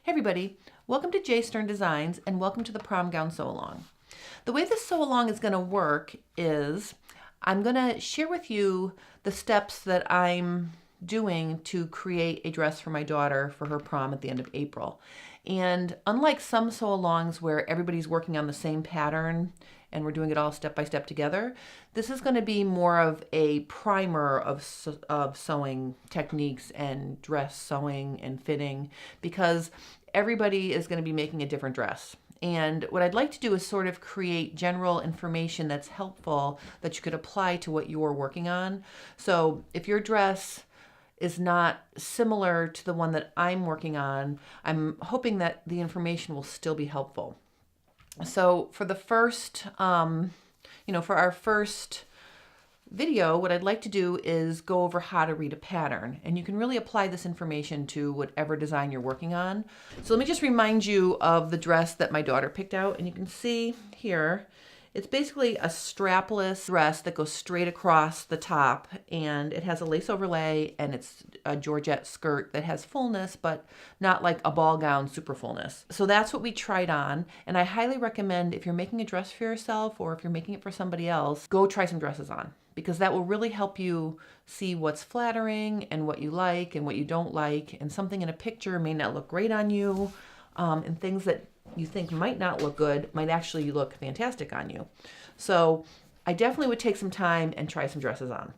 Hey everybody, welcome to J Stern Designs and welcome to the Prom Gown Sew Along. The way this sew along is going to work is I'm going to share with you the steps that I'm doing to create a dress for my daughter for her prom at the end of April. And unlike some sew alongs where everybody's working on the same pattern and we're doing it all step by step together, this is going to be more of a primer of sewing techniques and dress sewing and fitting, because everybody is going to be making a different dress. And what I'd like to do is sort of create general information that's helpful that you could apply to what you're working on. So if your dress is not similar to the one that I'm working on, I'm hoping that the information will still be helpful. So for the first, for our first video, what I'd like to do is go over how to read a pattern. And you can really apply this information to whatever design you're working on. So let me just remind you of the dress that my daughter picked out. And you can see here, it's basically a strapless dress that goes straight across the top, and it has a lace overlay, and it's a georgette skirt that has fullness, but not like a ball gown super fullness. So that's what we tried on, and I highly recommend, if you're making a dress for yourself or if you're making it for somebody else, go try some dresses on, because that will really help you see what's flattering and what you like and what you don't like, and something in a picture may not look great on you, and things that you think might not look good might actually look fantastic on you. So I definitely would take some time and try some dresses on.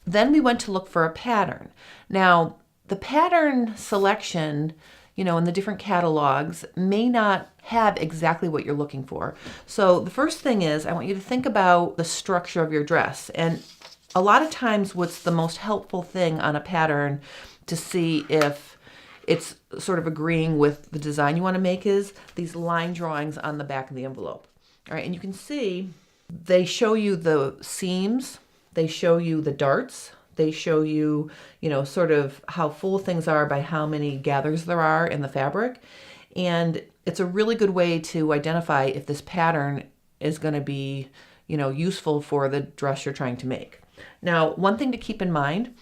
Then we went to look for a pattern. Now, the pattern selection, in the different catalogs may not have exactly what you're looking for. So the first thing is I want you to think about the structure of your dress. And a lot of times what's the most helpful thing on a pattern to see if it's sort of agreeing with the design you want to make is these line drawings on the back of the envelope. All right, and you can see they show you the seams, they show you the darts, they show you, sort of how full things are by how many gathers there are in the fabric. And it's a really good way to identify if this pattern is going to be, useful for the dress you're trying to make. Now, one thing to keep in mind,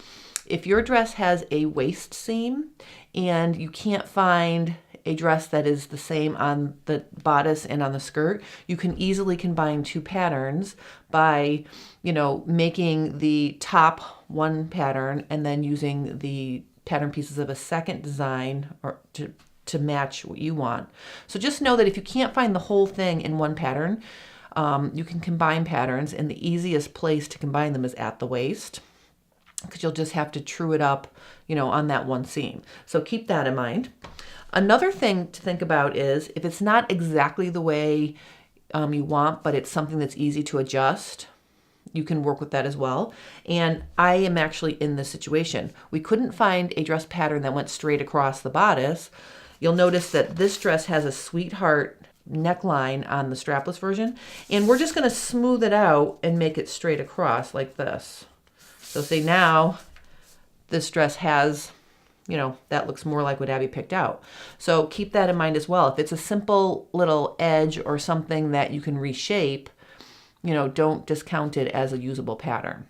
if your dress has a waist seam and you can't find a dress that is the same on the bodice and on the skirt, you can easily combine two patterns by, making the top one pattern and then using the pattern pieces of a second design or to match what you want. So just know that if you can't find the whole thing in one pattern, you can combine patterns, and the easiest place to combine them is at the waist, because you'll just have to true it up, on that one seam. So keep that in mind. Another thing to think about is if it's not exactly the way you want, but it's something that's easy to adjust, you can work with that as well. And I am actually in this situation. We couldn't find a dress pattern that went straight across the bodice. You'll notice that this dress has a sweetheart neckline on the strapless version, and we're just going to smooth it out and make it straight across like this. So say now this dress has, that looks more like what Abby picked out. So keep that in mind as well. If it's a simple little edge or something that you can reshape, don't discount it as a usable pattern.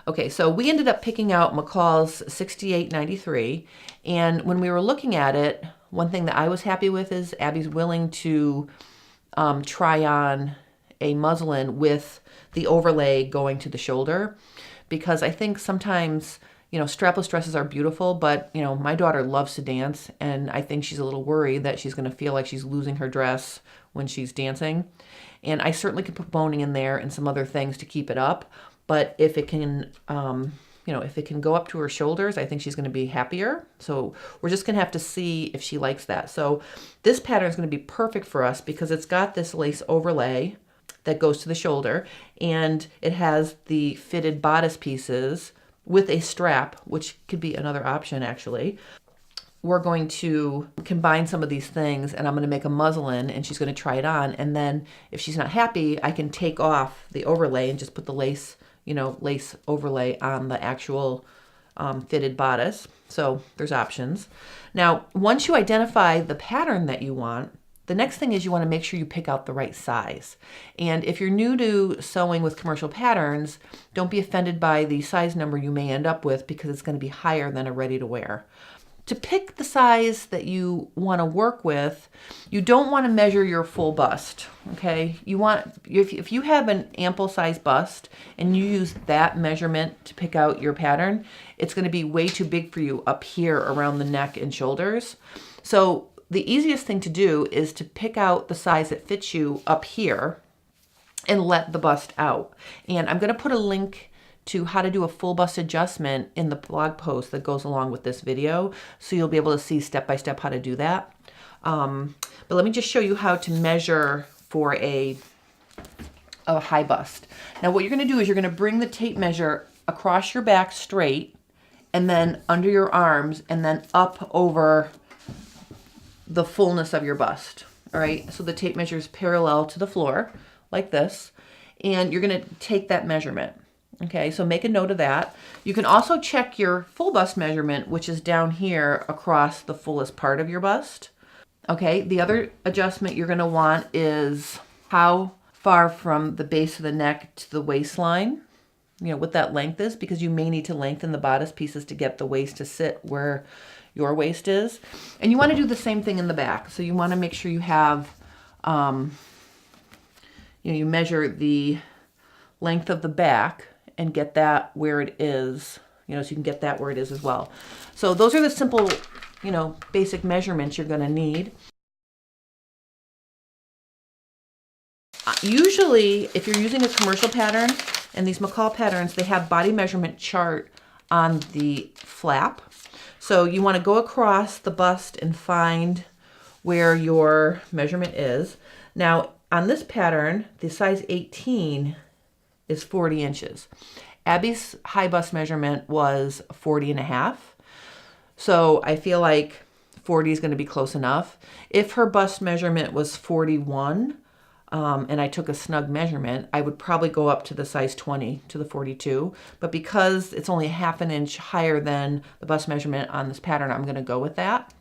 Okay, so we ended up picking out McCall's 6893, and when we were looking at it, one thing that I was happy with is Abby's willing to try on a muslin with the overlay going to the shoulder, because I think sometimes, strapless dresses are beautiful, but, my daughter loves to dance, and I think she's a little worried that she's going to feel like she's losing her dress when she's dancing. And I certainly could put boning in there and some other things to keep it up, but if it can, if it can go up to her shoulders, I think she's going to be happier. So we're just going to have to see if she likes that. So this pattern is going to be perfect for us because it's got this lace overlay that goes to the shoulder, and it has the fitted bodice pieces with a strap, which could be another option actually. We're going to combine some of these things, and I'm going to make a muslin, and she's going to try it on, and then if she's not happy, I can take off the overlay and just put the lace, lace overlay on the actual fitted bodice. So there's options. Now, once you identify the pattern that you want, the next thing is you want to make sure you pick out the right size. And if you're new to sewing with commercial patterns, don't be offended by the size number you may end up with, because it's going to be higher than a ready to wear. to pick the size that you want to work with, you don't want to measure your full bust, okay? You want, if you have an ample size bust and you use that measurement to pick out your pattern, it's going to be way too big for you up here around the neck and shoulders. So the easiest thing to do is to pick out the size that fits you up here and let the bust out. And I'm going to put a link to how to do a full bust adjustment in the blog post that goes along with this video, so you'll be able to see step by step how to do that. But let me just show you how to measure for a high bust. Now what you're going to do is you're going to bring the tape measure across your back straight, and then under your arms, and then up over the fullness of your bust. All right, so the tape measure is parallel to the floor like this, and you're going to take that measurement. Okay, so make a note of that. You can also check your full bust measurement, which is down here across the fullest part of your bust. Okay, the other adjustment you're going to want is how far from the base of the neck to the waistline, you know, what that length is, because you may need to lengthen the bodice pieces to get the waist to sit where your waist is. And you want to do the same thing in the back. So you want to make sure you have, you measure the length of the back and get that where it is, so you can get that where it is as well. So those are the simple, basic measurements you're going to need. Usually, if you're using a commercial pattern, and these McCall patterns, they have body measurement chart on the flap. So you want to go across the bust and find where your measurement is. Now, on this pattern, the size 18 is 40 inches. Abby's high bust measurement was 40.5. So I feel like 40 is going to be close enough. If her bust measurement was 41, and I took a snug measurement, I would probably go up to the size 20, to the 42. But because it's only 1/2 inch higher than the bust measurement on this pattern, I'm going to go with that.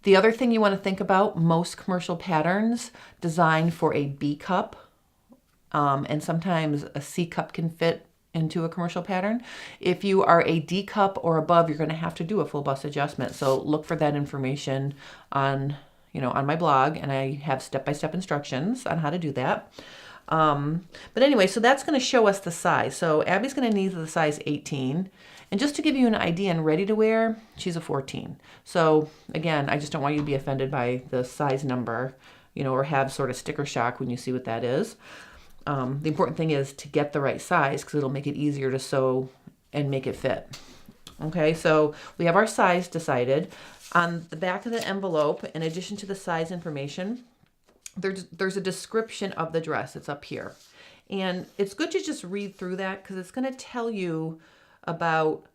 The other thing you want to think about, most commercial patterns design for a B cup, and sometimes a C cup can fit into a commercial pattern. If you are a D cup or above, you're going to have to do a full bust adjustment. So look for that information on my blog, and I have step-by-step instructions on how to do that. But anyway, so that's going to show us the size. So Abby's going to need the size 18. And just to give you an idea in ready to wear, she's a 14. So again, I just don't want you to be offended by the size number, or have sort of sticker shock when you see what that is. The important thing is to get the right size, because it'll make it easier to sew and make it fit. Okay, so we have our size decided. On the back of the envelope, in addition to the size information, there's a description of the dress. It's up here. And it's good to just read through that, because it's going to tell you about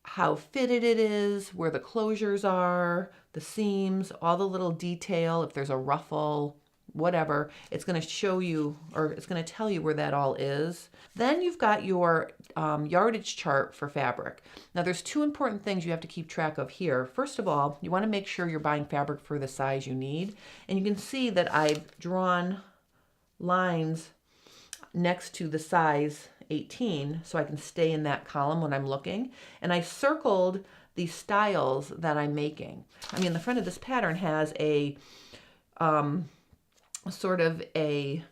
how fitted it is, where the closures are, the seams, all the little detail, if there's a ruffle, whatever, it's going to show you, or it's going to tell you where that all is. Then you've got your yardage chart for fabric. Now there's two important things you have to keep track of here. First of all, you want to make sure you're buying fabric for the size you need. And you can see that I've drawn lines next to the size 18 so I can stay in that column when I'm looking. And I circled the styles that I'm making. I mean, the front of this pattern has a sort of a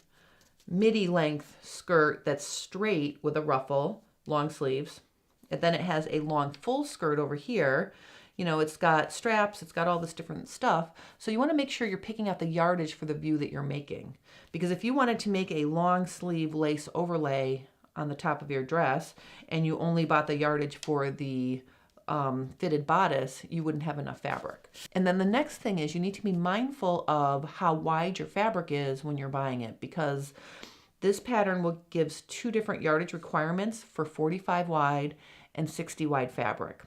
midi length skirt that's straight with a ruffle, long sleeves. And then it has a long full skirt over here. It's got straps, it's got all this different stuff. So you want to make sure you're picking out the yardage for the view that you're making. Because if you wanted to make a long sleeve lace overlay on the top of your dress, and you only bought the yardage for the fitted bodice, you wouldn't have enough fabric. And then the next thing is you need to be mindful of how wide your fabric is when you're buying it, because this pattern gives two different yardage requirements for 45 wide and 60 wide fabric.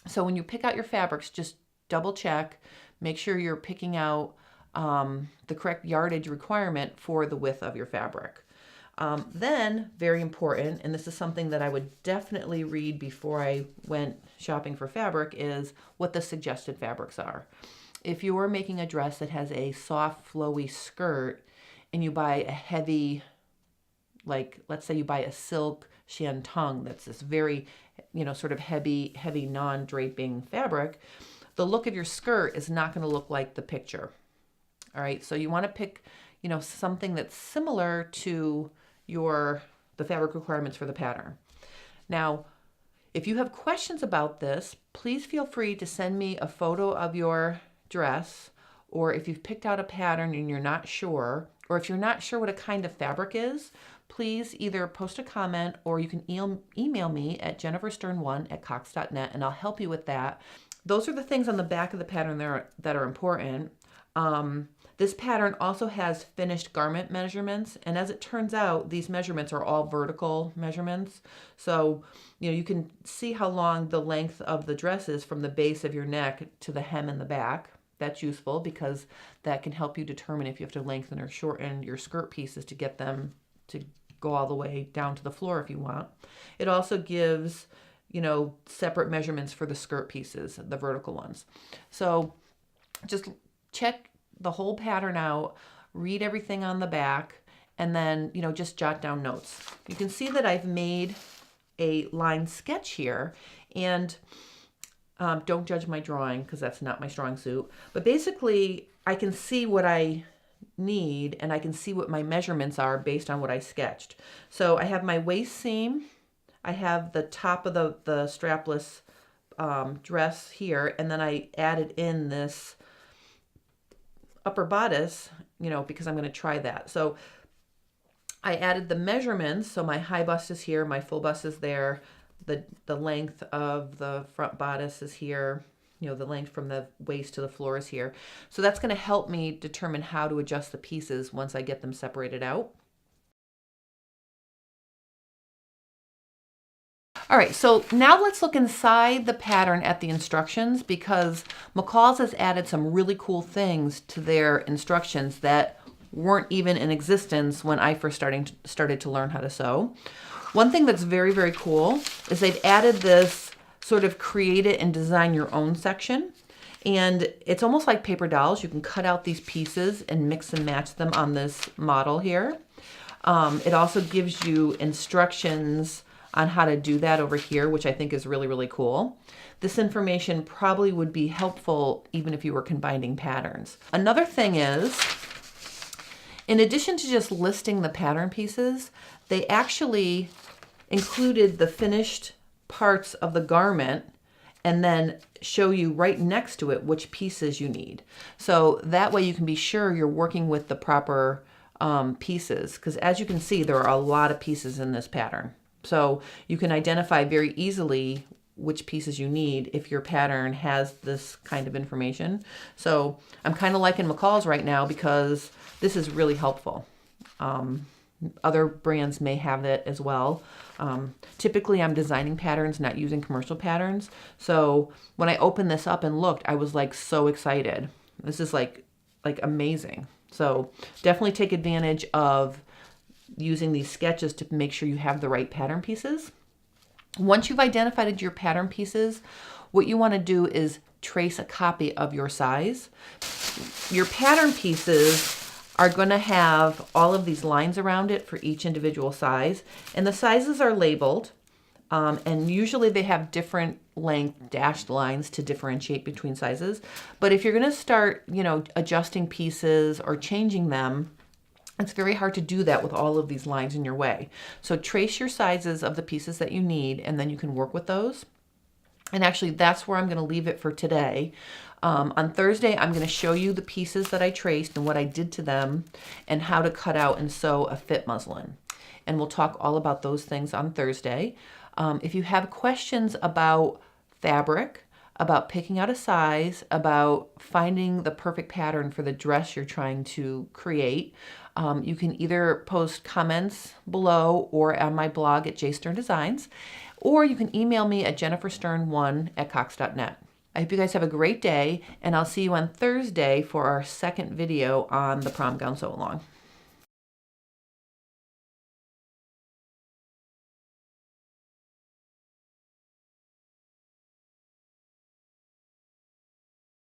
So when you pick out your fabrics, just double check, make sure you're picking out the correct yardage requirement for the width of your fabric. Then, very important, and this is something that I would definitely read before I went shopping for fabric, is what the suggested fabrics are. If you are making a dress that has a soft, flowy skirt, and you buy a heavy, like, let's say you buy a silk shantung that's this very sort of heavy non-draping fabric, the look of your skirt is not going to look like the picture. All right, so you want to pick, something that's similar to the fabric requirements for the pattern. Now, if you have questions about this, please feel free to send me a photo of your dress, or if you've picked out a pattern and you're not sure, or if you're not sure what a kind of fabric is, please either post a comment or you can email me at jenniferstern1@cox.net and I'll help you with that. Those are the things on the back of the pattern that are important. This pattern also has finished garment measurements, and as it turns out, these measurements are all vertical measurements. So, you can see how long the length of the dress is from the base of your neck to the hem in the back. That's useful because that can help you determine if you have to lengthen or shorten your skirt pieces to get them to go all the way down to the floor if you want. It also gives, separate measurements for the skirt pieces, the vertical ones. So just check the whole pattern out, read everything on the back, and then, just jot down notes. You can see that I've made a line sketch here, and don't judge my drawing because that's not my strong suit. But basically, I can see what I need and I can see what my measurements are based on what I sketched. So I have my waist seam, I have the top of the strapless dress here, and then I added in this upper bodice, because I'm going to try that. So I added the measurements. So my high bust is here, my full bust is there, the length of the front bodice is here, the length from the waist to the floor is here. So that's going to help me determine how to adjust the pieces once I get them separated out. All right, so now let's look inside the pattern at the instructions, because McCall's has added some really cool things to their instructions that weren't even in existence when I first started to learn how to sew. One thing that's very, very cool is they've added this sort of create it and design your own section. And it's almost like paper dolls. You can cut out these pieces and mix and match them on this model here. It also gives you instructions on how to do that over here, which I think is really, really cool. This information probably would be helpful even if you were combining patterns. Another thing is, in addition to just listing the pattern pieces, they actually included the finished parts of the garment and then show you right next to it which pieces you need. So that way you can be sure you're working with the proper pieces, because as you can see, there are a lot of pieces in this pattern. So you can identify very easily which pieces you need if your pattern has this kind of information. So I'm kind of liking McCall's right now because this is really helpful. Other brands may have that as well. Typically I'm designing patterns, not using commercial patterns. So when I opened this up and looked, I was like so excited. This is like amazing. So definitely take advantage of using these sketches to make sure you have the right pattern pieces. Once you've identified your pattern pieces, what you want to do is trace a copy of your size. Your pattern pieces are going to have all of these lines around it for each individual size, and the sizes are labeled, and usually they have different length dashed lines to differentiate between sizes. But if you're going to start, adjusting pieces or changing them, it's very hard to do that with all of these lines in your way. So trace your sizes of the pieces that you need, and then you can work with those. And actually, that's where I'm going to leave it for today. On Thursday, I'm going to show you the pieces that I traced and what I did to them and how to cut out and sew a fit muslin. And we'll talk all about those things on Thursday. If you have questions about fabric, about picking out a size, about finding the perfect pattern for the dress you're trying to create, you can either post comments below or on my blog at Stern Designs, or you can email me at jenniferstern1@cox.net. I hope you guys have a great day, and I'll see you on Thursday for our second video on the Prom Gown Sew Along.